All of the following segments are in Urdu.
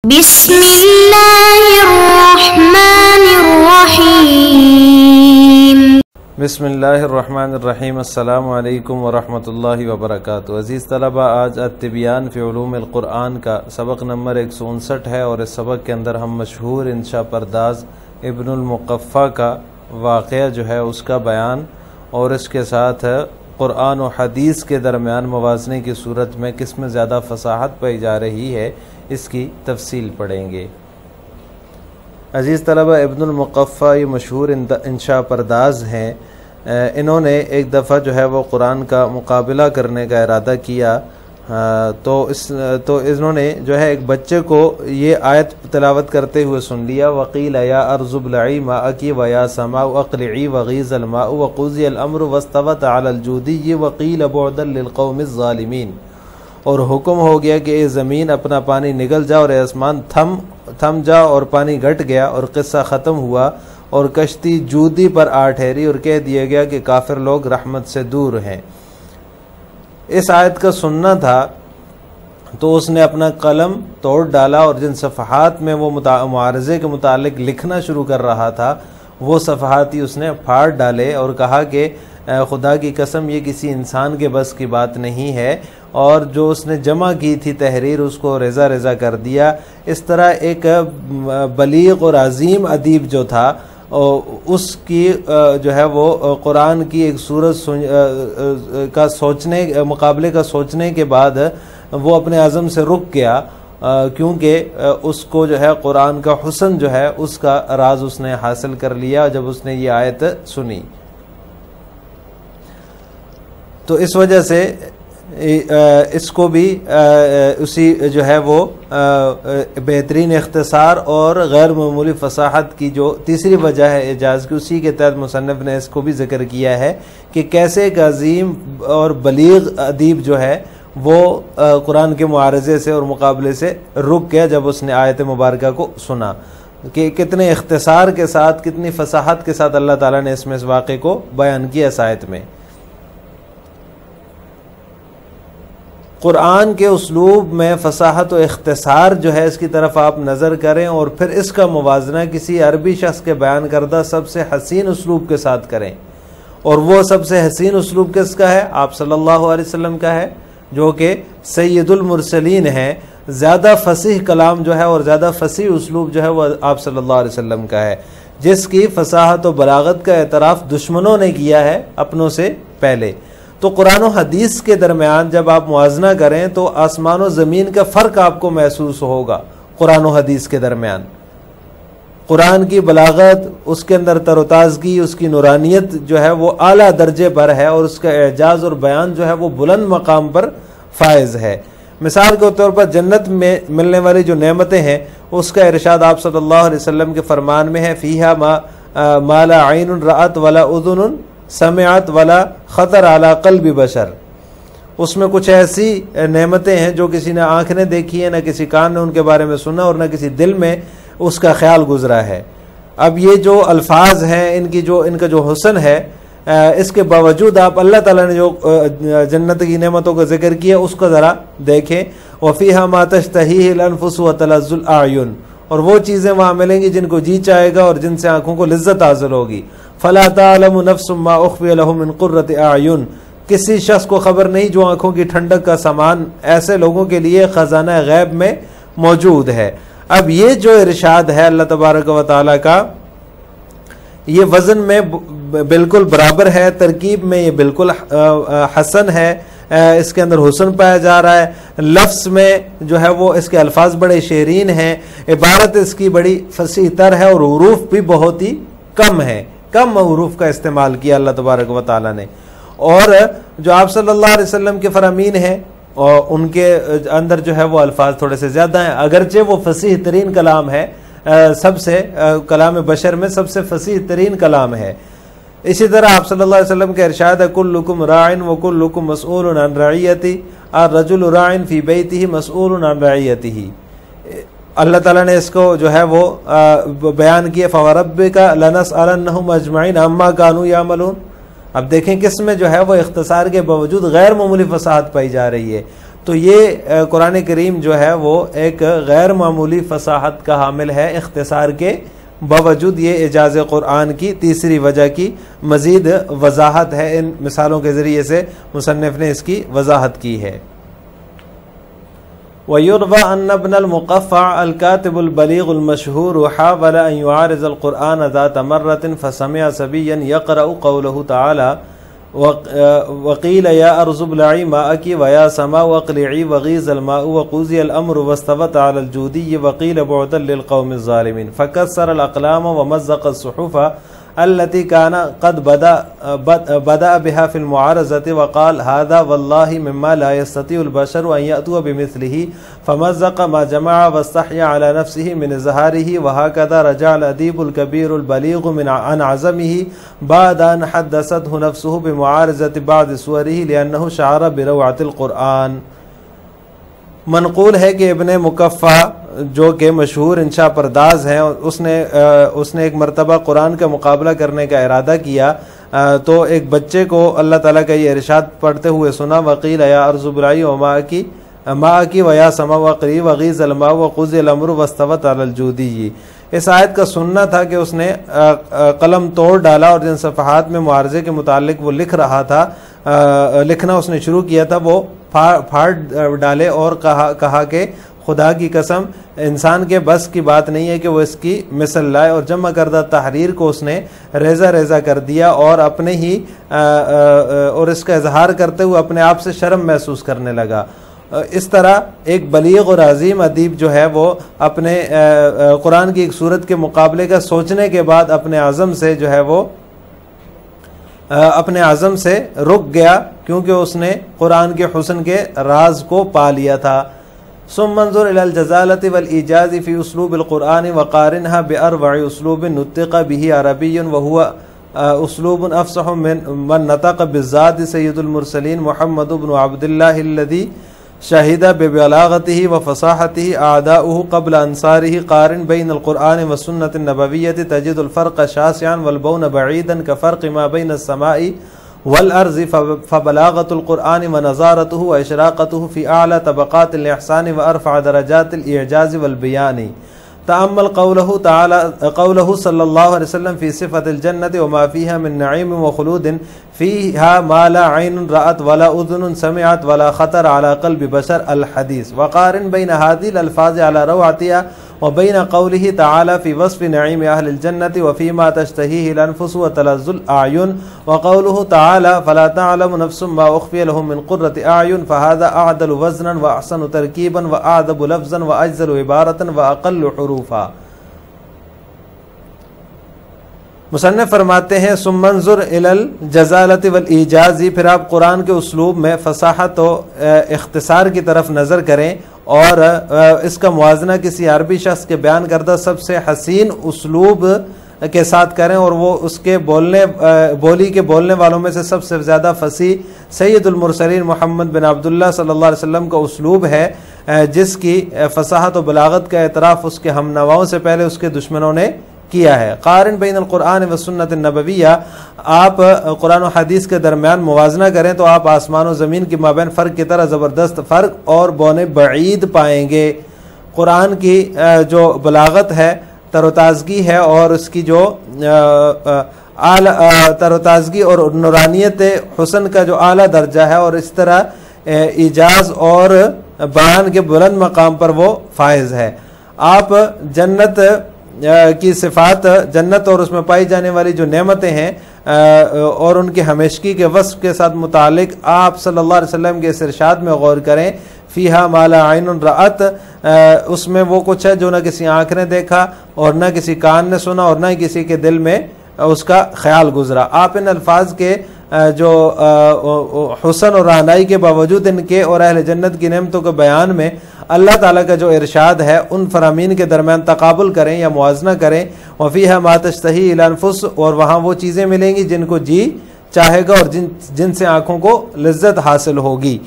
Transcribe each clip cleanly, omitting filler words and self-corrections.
بسم اللہ الرحمن الرحیم۔ بسم اللہ الرحمن الرحیم۔ السلام علیکم ورحمۃ اللہ وبرکاتہ۔ عزیز طلبہ، آج التبیان فی علوم القرآن کا سبق نمبر 159 ہے، اور اس سبق کے اندر ہم مشہور انشا پرداز ابن المقفع کا واقعہ جو ہے اس کا بیان، اور اس کے ساتھ قرآن و حدیث کے درمیان موازنے کی صورت میں کس میں زیادہ فصاحت پائی جا رہی ہے اس کی تفصیل پڑھیں گے۔ عزیز طلبہ، ابن المقفع یہ مشہور انشا پرداز ہیں۔ انہوں نے ایک دفعہ جو ہے وہ قرآن کا مقابلہ کرنے کا ارادہ کیا، تو انہوں نے جو ہے ایک بچے کو یہ آیت تلاوت کرتے ہوئے سن لیا، وَقِيلَ يَا أَرْضُ ابْلَعِي مَاءَكِ وَيَا سَمَاءُ أَقْلِعِي وَغِيضَ الْمَاءُ وَقُضِيَ الْأَمْرُ وَاسْتَوَتْ عَلَى الْجُودِيِّ وَقِيلَ بُعْدًا لِلْقَوْمِ الظَّالِمِينَ۔ اور حکم ہو گیا کہ اے زمین اپنا پانی نگل جا، اور اے آسمان تھم جا، اور پانی گھٹ گیا، اور قصہ ختم ہوا، اور کشتی جودی پر آ ٹھہری، اور کہہ دیا گیا کہ کافر لوگ رحمت سے دور ہیں۔ اس آیت کا سننا تھا تو اس نے اپنا قلم توڑ ڈالا، اور جن صفحات میں وہ معارضے کے متعلق لکھنا شروع کر رہا تھا وہ صفحات ہی اس نے پھاڑ ڈالے، اور کہا کہ خدا کی قسم یہ کسی انسان کے بس کی بات نہیں ہے، اور جو اس نے جمع کی تھی تحریر اس کو ریزہ ریزہ کر دیا۔ اس طرح ایک بلیغ اور عظیم ادیب جو تھا، اس کی جو ہے وہ قرآن کی ایک سورت کا مقابلے کا سوچنے کے بعد وہ اپنے عزم سے رک گیا، کیونکہ اس کو جو ہے قرآن کا حسن جو ہے اس کا راز اس نے حاصل کر لیا جب اس نے یہ آیت سنی۔ تو اس وجہ سے اس کو بھی اسی جو ہے وہ بہترین اختصار اور غیر معمولی فصاحت کی جو تیسری وجہ ہے اعجاز کی، اسی کے تحت مصنف نے اس کو بھی ذکر کیا ہے کہ کیسے ایک عظیم اور بلیغ ادیب جو ہے وہ قرآن کے معارضے سے اور مقابلے سے رک گیا جب اس نے آیت مبارکہ کو سنا، کہ کتنے اختصار کے ساتھ، کتنی فصاحت کے ساتھ اللہ تعالیٰ نے اس واقعے کو بیان کیا اس آیت میں۔ قرآن کے اسلوب میں فصاحت و اختصار جو ہے اس کی طرف آپ نظر کریں، اور پھر اس کا موازنہ کسی عربی شخص کے بیان کردہ سب سے حسین اسلوب کے ساتھ کریں، اور وہ سب سے حسین اسلوب کس کا ہے؟ آپ صلی اللہ علیہ وسلم کا ہے، جو کہ سید المرسلین ہیں۔ زیادہ فصیح کلام جو ہے اور زیادہ فصیح اسلوب جو ہے وہ آپ صلی اللہ علیہ وسلم کا ہے، جس کی فصاحت و بلاغت کا اعتراف دشمنوں نے کیا ہے اپنوں سے پہلے۔ تو قرآن و حدیث کے درمیان جب آپ موازنہ کریں تو آسمان و زمین کا فرق آپ کو محسوس ہوگا۔ قرآن و حدیث کے درمیان قرآن کی بلاغت، اس کے اندر تر و تازگی، اس کی نورانیت جو ہے وہ اعلیٰ درجے پر ہے، اور اس کا اعجاز اور بیان جو ہے وہ بلند مقام پر فائز ہے۔ مثال کے طور پر جنت میں ملنے والی جو نعمتیں ہیں اس کا ارشاد آپ صلی اللہ علیہ وسلم کے فرمان میں ہے، فیہا ما لا عین رأت ولا اذن سمعت ولا خطر علی قلب بشر۔ اس میں کچھ ایسی نعمتیں ہیں جو کسی نے آنکھ نے دیکھی ہے، نہ کسی کان نے ان کے بارے میں سنا، اور نہ کسی دل میں اس کا خیال گزرا ہے۔ اب یہ جو الفاظ ہیں ان کا جو حسن ہے، اس کے باوجود آپ اللہ تعالیٰ نے جو جنت کی نعمتوں کا ذکر کیا اس کو ذرا دیکھیں، وَفِيهَا مَا تَشْتَهِيهِ الْأَنفُسُ وَتَلَذُّ الْأَعْيُنُ، اور وہ چیزیں وہاں ملیں گی جن کو جی چاہے گا اور جن سے آنکھوں کو لذت حاصل ہوگی۔ فَلَا تَعْلَمُ نَفْسٌ مَا أُخْفِيَ لَهُم مِّن قُرَّةِ أَعْيُنٍ، کسی شخص کو خبر نہیں جو آنکھوں کی ٹھنڈک کا سامان ایسے لوگوں کے لیے خزانہ غیب میں موجود ہے۔ اب یہ جو ارشاد ہے اللہ تبارک و تعالیٰ کا، یہ وزن میں بالکل برابر ہے، ترکیب میں یہ بالکل حسن ہے، اس کے اندر حسن پایا جا رہا ہے، لفظ میں جو ہے وہ اس کے الفاظ بڑے شیرین ہیں، عبارت اس کی بڑی فصیح تر ہے، اور حروف بھی بہت ہی کم ہیں، کم حروف کا استعمال کیا اللہ تبارک و تعالیٰ نے۔ اور جو آپ صلی اللہ علیہ وسلم کے فرامین ہیں اور ان کے اندر جو ہے وہ الفاظ تھوڑے سے زیادہ ہیں، اگرچہ وہ فصیح ترین کلام ہے، سب سے کلام بشر میں سب سے فصیح ترین کلام ہے۔ اسی طرح آپ صلی اللہ علیہ وسلم کا ارشاد ہے، کلکم راع وکلکم مسئول عن رعیتہ، الرجل راع فی بیتہ مسئول عن رعیتہ۔ اللہ تعالیٰ نے اس کو جو ہے وہ بیان کیا، فوربک لنسألنہم اجمعین عما کانوا یعملون۔ اب دیکھیں کس میں جو ہے وہ اختصار کے باوجود غیر معمولی فصاحت پائی جا رہی ہے۔ تو یہ قرآن کریم جو ہے وہ ایک غیر معمولی فصاحت کا حامل ہے اختصار کے باوجود۔ یہ اعجاز قرآن کی تیسری وجہ کی مزید وضاحت ہے، ان مثالوں کے ذریعے سے مصنف نے اس کی وضاحت کی ہے۔ وَيُرْوَى أَنَّ ابْنَ الْمُقَفَّعِ الْكَاتِبُ الْبَلِيغُ الْمَشْهُورُ حَاوَلَ أَنْ يُعَارِضَ الْقُرْآنَ ذَاتَ مَرَّةٍ فَسَمِعَ صَبِيًّا يَقْرَأُ قَوْلَهُ تَعَالَى وَقِيلَ يَا أَرْضُ ابْلَعِي مَاءَكِ وَيَا سَمَاءُ أَقْلِعِي وَغِيضَ الْمَاءُ وَقُضِيَ الْأَمْرُ وَاسْتَوَتْ عَلَى الْجُودِيِّ وَقِيلَ بُعْدًا لِلْقَوْمِ الظَّالِمِينَ فَكَسَّرَ الْأَقْلَامَ وَمَزَّقَ الصُّحُفَ التي كان قد بدأ بها في المعارضة وقال هذا والله مما لا يستطيع البشر أن يأتوا بمثله فمزق ما جمع واستحيا على نفسه من إظهاره وهكذا رجع الأديب الكبير البليغ عن عزمه بعد أن حدثته نفسه بمعارضة بعض سوره لأنه شعر بروعة القرآن۔ منقول ہے کہ ابن مکفع جو کہ مشہور انشاء پرداز ہیں، اس نے ایک مرتبہ قرآن کا مقابلہ کرنے کا ارادہ کیا تو ایک بچے کو اللہ تعالیٰ کا یہ ارشاد پڑھتے ہوئے سنا وقیل یا ارض ابلعی ماء کی ویا سما وقری وغیض الماء وقضی الامر واستوت علی الجودی۔ اس آیت کا سننا تھا کہ اس نے قلم توڑ ڈالا اور جن صفحات میں معارضے کے متعلق وہ لکھ رہا تھا، لکھنا اس نے شروع کیا تھا، وہ پھاڑ ڈالے اور کہا کہ خدا کی قسم انسان کے بس کی بات نہیں ہے کہ وہ اس کی مثل لائے، اور جمع کردہ تحریر کو اس نے ریزہ ریزہ کر دیا اور اپنے ہی اور اس کا اظہار کرتے ہوئے اپنے آپ سے شرم محسوس کرنے لگا۔ اس طرح ایک بلیغ اور عظیم ادیب جو ہے وہ اپنے قرآن کی ایک صورت کے مقابلے کا سوچنے کے بعد اپنے عزم سے جو ہے وہ اپنے عزم سے رک گیا، کیونکہ اس نے قرآن کے حسن کے راز کو پا لیا تھا۔ ثم انظر الى الجزالة والإيجاز في أسلوب القرآن وقارنها بأروع أسلوب نطق به عربي وهو أسلوب أفصح من نطق بالذات سيد المرسلين محمد بن عبد الله الذي شهد ببلاغته وفصاحته أعداؤه قبل أنصاره قارن بين القرآن والسنة النبوية تجد الفرق شاسعا والبون بعيدا كفرق ما بين السماء والأرض فبلاغة القرآن ونظارته وإشراقته في أعلى طبقات الإحسان وأرفع درجات الإعجاز والبيان۔ تأمل قوله صلى الله عليه وسلم في صفة الجنة وما فيها من نعيم وخلود فيها ما لا عين رأت ولا أذن سمعت ولا خطر على قلب بشر الحديث، وقارن بين هذه الألفاظ على روعتها وبين قوله تعالى في وصف نعيم أهل الجنة وفيما تشتهيه الأنفس وتلذ الأعين، وقوله تعالى فلا تعلم نفس ما أخفي لهم من قرة أعين، فهذا أعدل وزنا وأحسن تركيبا وأعذب لفظا وأجزل عبارة وأقل حروفا۔ مصنف فرماتے ہیں ثم انظر الى الجزالة والإيجاز، پھر آپ قرآن کے اسلوب میں فصاحت و اختصار کی طرف نظر کریں اور اس کا موازنہ کسی عربی شخص کے بیان کردہ سب سے حسین اسلوب کے ساتھ کریں، اور وہ اس کے بولی کے بولنے والوں میں سے سب سے زیادہ فصیح سید المرسلین محمد بن عبداللہ صلی اللہ علیہ وسلم کا اسلوب ہے، جس کی فصاحت و بلاغت کا اعتراف اس کے ہم نواؤں سے پہلے اس کے دشمنوں نے کیا ہے۔ قارن بین القرآن و سنت النبویہ، آپ قرآن و حدیث کے درمیان موازنہ کریں تو آپ آسمان و زمین کے مابین فرق کی طرح زبردست فرق اور بونے بعید پائیں گے۔ قرآن کی جو بلاغت ہے، تر و تازگی ہے، اور اس کی جو تر و تازگی اور نورانیت حسن کا جو اعلیٰ درجہ ہے، اور اس طرح ایجاز اور بیان کے بلند مقام پر وہ فائز ہے۔ آپ جنت کی صفات، جنت اور اس میں پائی جانے والی جو نعمتیں ہیں اور ان کی ہمیشگی کے وصف کے ساتھ متعلق آپ صلی اللہ علیہ وسلم کے اس ارشاد میں غور کریں، فیہا ما لا عین رأت، اس میں وہ کچھ ہے جو نہ کسی آنکھ نے دیکھا اور نہ کسی کان نے سنا اور نہ کسی کے دل میں اس کا خیال گزرا۔ آپ ان الفاظ کے جو حسن اور رہنائی کے باوجود ان کے اور اہل جنت کی نعمتوں کے بیان میں اللہ تعالیٰ کا جو ارشاد ہے ان فرامین کے درمیان تقابل کریں یا موازنہ کریں۔ وفیہا ما تشتہی الانفس، اور وہاں وہ چیزیں ملیں گی جن کو جی چاہے گا اور جن سے آنکھوں کو لذت حاصل ہوگی۔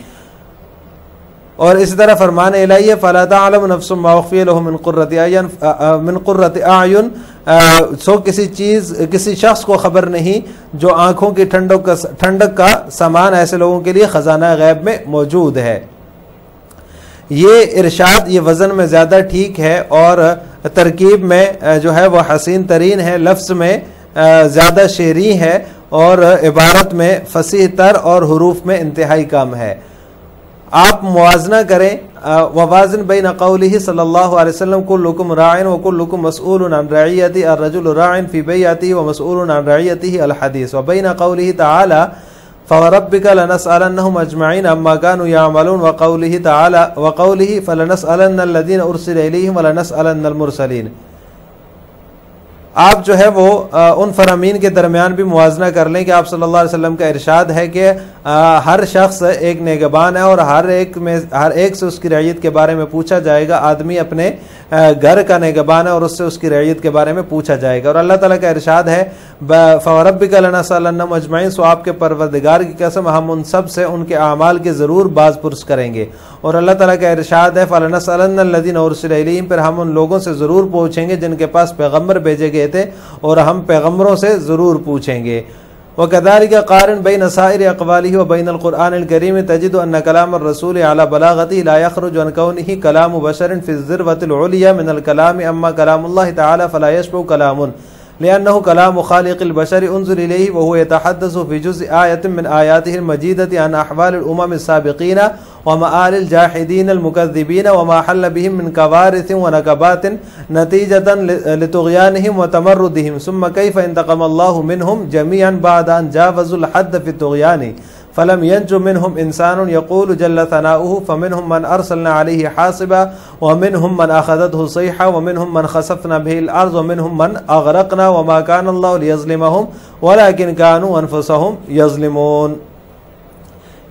اور اسی طرح فرمان الہی ہے فلا تعلم نفس ما اخفی لهم من قرۃ اعین، سو کسی شخص کو خبر نہیں جو آنکھوں کی ٹھنڈک کا سامان ایسے لوگوں کے لیے خزانہ غیب میں موجود ہے۔ یہ ارشاد یہ وزن میں زیادہ ٹھیک ہے اور ترکیب میں جو ہے وہ حسین ترین ہے، لفظ میں زیادہ شعری ہے اور عبارت میں فصیح تر اور حروف میں انتہائی کم ہے۔ آپ موازنہ کریں، ووازن بین قولہ صلی اللہ علیہ وسلم کلکم راع وکلکم مسئول عن رعیتہ الرجل راع فی بیتہ ومسئول عن رعیتہ الحدیث وبین قولہ تعالی فوربک لنسألنہم اجمعین اما كانوا يعملون وقولہ تعالی وقولہ فلنسألن الذین ارسل الیہم ولنسألن المرسلین۔ آپ جو ہے وہ ان فرامین کے درمیان بھی موازنہ کر لیں کہ آپ صلی اللہ علیہ وسلم کا ارشاد ہے کہ ہر شخص ایک نگہبان ہے اور ہر ایک سے اس کی رعیت کے بارے میں پوچھا جائے گا۔ آدمی اپنے گھر کا نگہبان ہے اور اس سے اس کی رعیت کے بارے میں پوچھا جائے گا۔ اور اللہ تعالیٰ کا ارشاد ہے فوربک لنسألنہم اجمعین، سو آپ کے پروردگار کی قسم ہم ان سب سے ان کے اعمال کے ضرور باز پرس کریں گے۔ اور اللہ تعالیٰ کا ارشاد ہے فلنسألن الذین ارسل الیہم، پھر ہم ان لوگوں سے ضرور پوچھیں گے جن کے پاس پیغمبر بھیجے گئے تھے اور ہم پیغمبروں سے ضرور پوچھیں گے۔ وَكَذَلِكَ قَارِنْ بَيْنَ سَائِرِ أَقْوَالِهِ وَبَيْنَ الْقُرْآنِ الْكَرِيمِ تَجِدُ أَنَّ كَلَامَ الرَّسُولِ عَلَى بَلَاغَتِهِ لَا يَخْرُجُ عَنْ كَوْنِهِ كَلَامُ بَشَرٍ فِي الذِّرْوَةِ الْعُلْيَا مِنَ الْكَلَامِ أَمَّا كَلَامُ اللَّهِ تَعَالَى فَلَا يَشْبَهُ كَلَامٌ لأنه كلام خالق البشر انظر إليه وهو يتحدث في جزء آية من آياته المجيدة عن أحوال الأمم السابقين ومآل الجاحدين المكذبين وما حل بهم من كوارث ونكبات نتيجة لطغيانهم وتمردهم ثم كيف انتقم الله منهم جميعا بعد أن جاوزوا الحد في الطغيان فلم ينج منهم إنسان يقول جل ثناؤه فمنهم من أرسلنا عليه حاصبا ومنهم من أخذته صيحة ومنهم من خسفنا به الأرض ومنهم من أغرقنا وما كان الله ليظلمهم ولكن كانوا أنفسهم يظلمون۔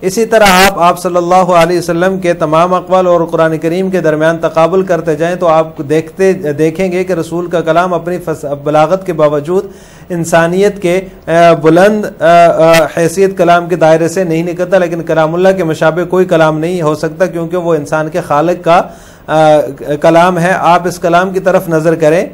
اسی طرح آپ صلی اللہ علیہ وسلم کے تمام اقوال اور قرآن کریم کے درمیان تقابل کرتے جائیں تو آپ دیکھیں گے کہ رسول کا کلام اپنی بلاغت کے باوجود انسانیت کے بلند حیثیت کلام کے دائرے سے نہیں نکلتا، لیکن کلام اللہ کے مشابہ کوئی کلام نہیں ہو سکتا کیونکہ وہ انسان کے خالق کا کلام ہے۔ آپ اس کلام کی طرف نظر کریں،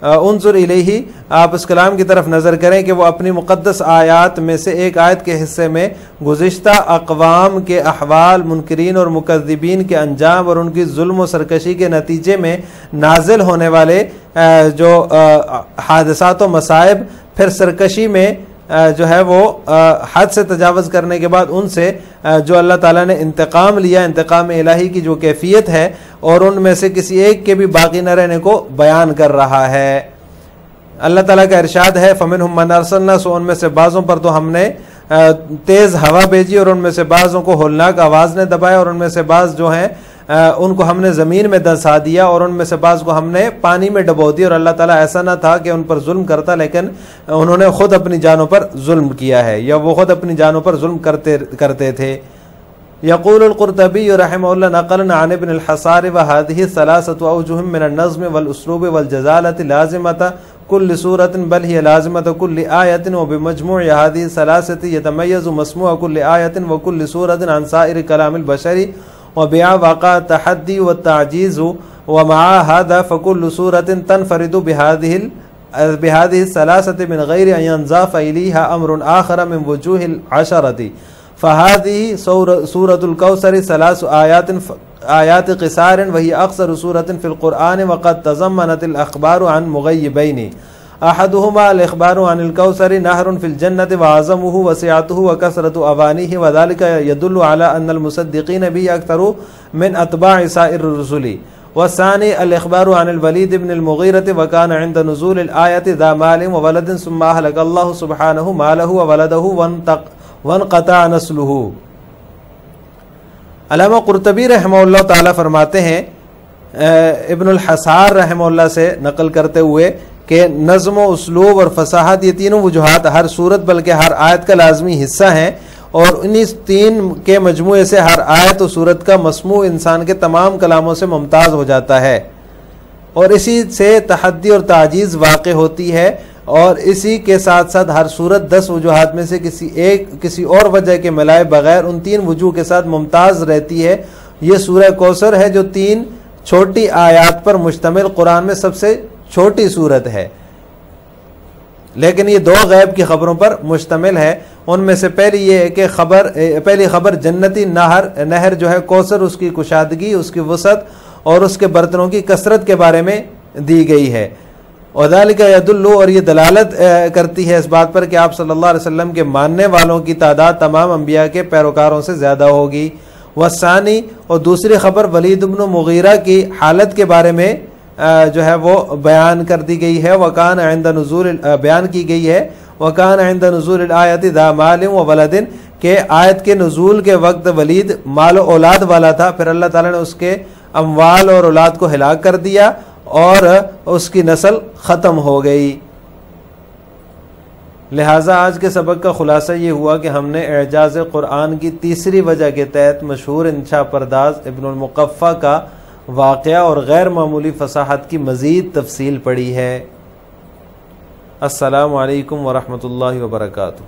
انظر الیہ، آپ اس کلام کی طرف نظر کریں کہ وہ اپنی مقدس آیات میں سے ایک آیت کے حصے میں گزشتہ اقوام کے احوال، منکرین اور مکذبین کے انجام اور ان کی ظلم و سرکشی کے نتیجے میں نازل ہونے والے جو حادثات و مصائب، پھر سرکشی میں جو ہے وہ حد سے تجاوز کرنے کے بعد ان سے جو اللہ تعالیٰ نے انتقام لیا، انتقام الہی کی جو کیفیت ہے، اور ان میں سے کسی ایک کے بھی باقی نہ رہنے کو بیان کر رہا ہے۔ اللہ تعالیٰ کا ارشاد ہے فَمِنْهُمْ مَنْ أَرْسَلْنَا، سو ان میں سے بعضوں پر تو ہم نے تیز ہوا بھیجی اور ان میں سے بعضوں کو ہولناک آواز نے دبایا اور ان میں سے بعض جو ہیں ان کو ہم نے زمین میں دھنسا دیا اور ان میں سے بعض کو ہم نے پانی میں ڈبو دیا۔ اور اللہ تعالیٰ ایسا نہ تھا کہ ان پر ظلم کرتا، لیکن انہوں نے خود اپنی جانوں پر ظلم کیا ہے یا وہ خود اپنی جانوں پر ظلم کرتے تھے۔ یقول القرطبی رحمہ اللہ نقلا عن ابن الحصار وهذه ثلاثة اوجه من النظم والاسلوب والجزالة لازمة كل سورة بل هي لازمة كل آية وبمجموع هذه الثلاثة يتميز مسموع كل آية وكل سورة عن سائر كلام البشر وبها وقع التحدي والتعجيز ومع هذا فكل سورة تنفرد بهذه الثلاثة من غير أن ينضاف إليها أمر آخر من وجوه العشرة فهذه سورة الكوثر 3 آيات قصار وهي أقصر سورة في القرآن وقد تضمنت الأخبار عن مغيبين أحدهما الإخبار عن الكوثر نهر في الجنة وعظمه وسعته وكثرة أوانيه وذلك يدل على أن المصدقين به أكثر من أتباع سائر الرسل والثاني الإخبار عن الوليد بن المغيرة وكان عند نزول الآية ذا مال وولد ثم أهلك الله سبحانه ماله وولده وانقطع نسله۔ علامہ قرطبی رحمہ اللہ تعالیٰ فرماتے ہیں ابن الحصار رحمہ اللہ سے نقل کرتے ہوئے کہ نظم و اسلوب اور فصاحت یہ تینوں وجوہات ہر صورت بلکہ ہر آیت کا لازمی حصہ ہیں، اور انہی تین کے مجموعے سے ہر آیت و صورت کا مسموع انسان کے تمام کلاموں سے ممتاز ہو جاتا ہے، اور اسی سے تحدی اور تعجیز واقع ہوتی ہے، اور اسی کے ساتھ ساتھ ہر صورت 10 وجوہات میں سے کسی اور وجہ کے ملائے بغیر ان 3 وجوہ کے ساتھ ممتاز رہتی ہے۔ یہ سورہ کوثر ہے جو 3 چھوٹی آیات پر مشتمل قرآن میں سب سے چھوٹی سورت ہے، لیکن یہ 2 غیب کی خبروں پر مشتمل ہے، ان میں سے پہلی یہ ہے کہ پہلی خبر جنتی نہر جو ہے کوثر، اس کی کشادگی، اس کی وسعت اور اس کے برتنوں کی کثرت کے بارے میں دی گئی ہے۔ وذالک یدل، اور یہ دلالت کرتی ہے اس بات پر کہ آپ صلی اللہ علیہ وسلم کے ماننے والوں کی تعداد تمام انبیاء کے پیروکاروں سے زیادہ ہوگی۔ والثانی، اور دوسری خبر ولید بن مغیرہ کی حالت کے بارے میں جو ہے وہ بیان کر دی گئی ہے، وکان عند نزول بیان کی گئی ہے، وکان عند نزول الآیت ذا مال و ولد، کہ آیت کے نزول کے وقت ولید مال و اولاد والا تھا، پھر اللہ تعالیٰ نے اس کے اموال اور اولاد کو ہلاک کر دیا اور اس کی نسل ختم ہو گئی۔ لہٰذا آج کے سبق کا خلاصہ یہ ہوا کہ ہم نے اعجاز قرآن کی تیسری وجہ کے تحت مشہور انشاء پرداز ابن المقفع کا واقعہ اور غیر معمولی فصاحت کی مزید تفصیل پڑھی ہے۔ السلام علیکم ورحمۃ اللہ وبرکاتہ۔